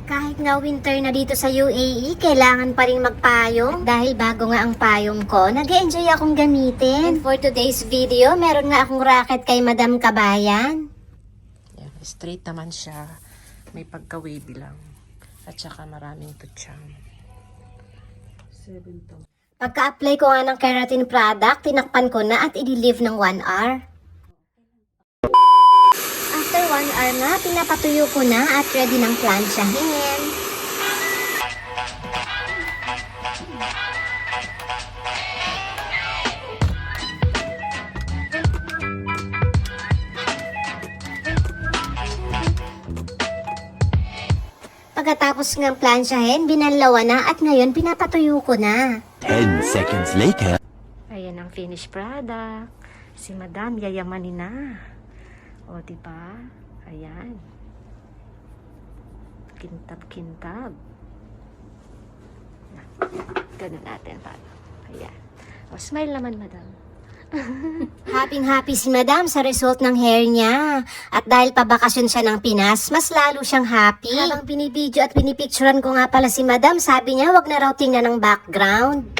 Kahit nga winter na dito sa UAE, kailangan pa rin magpayong. Dahil bago nga ang payong ko, nag-enjoy akong gamitin. And for today's video, meron nga akong racket kay Madam Kabayan. Yan, straight naman siya. May pagka-wavy lang. At saka maraming tutsang. 7 to. Pagka-apply ko nga ng keratin product, tinakpan ko na at i-leave ng 1 hour. After 1 hour na, pinapatuyo ko na at ready ng plansyahin. Pagkatapos ng plansyahin, binanlawan na at ngayon pinapatuyo ko na. 10 seconds later. Ayan ang finished product. Si Madam, yayamanin na. O, diba? Ayan. Kintab-kintab. Ganun natin, paano? Ayan. O, smile naman, Madam. Happy si Madam sa result ng hair niya. At dahil pabakasyon siya ng Pinas, mas lalo siyang happy. Habang binibidyo at pinipicturan ko nga pala si Madam, sabi niya wag na raw tingnan ng background.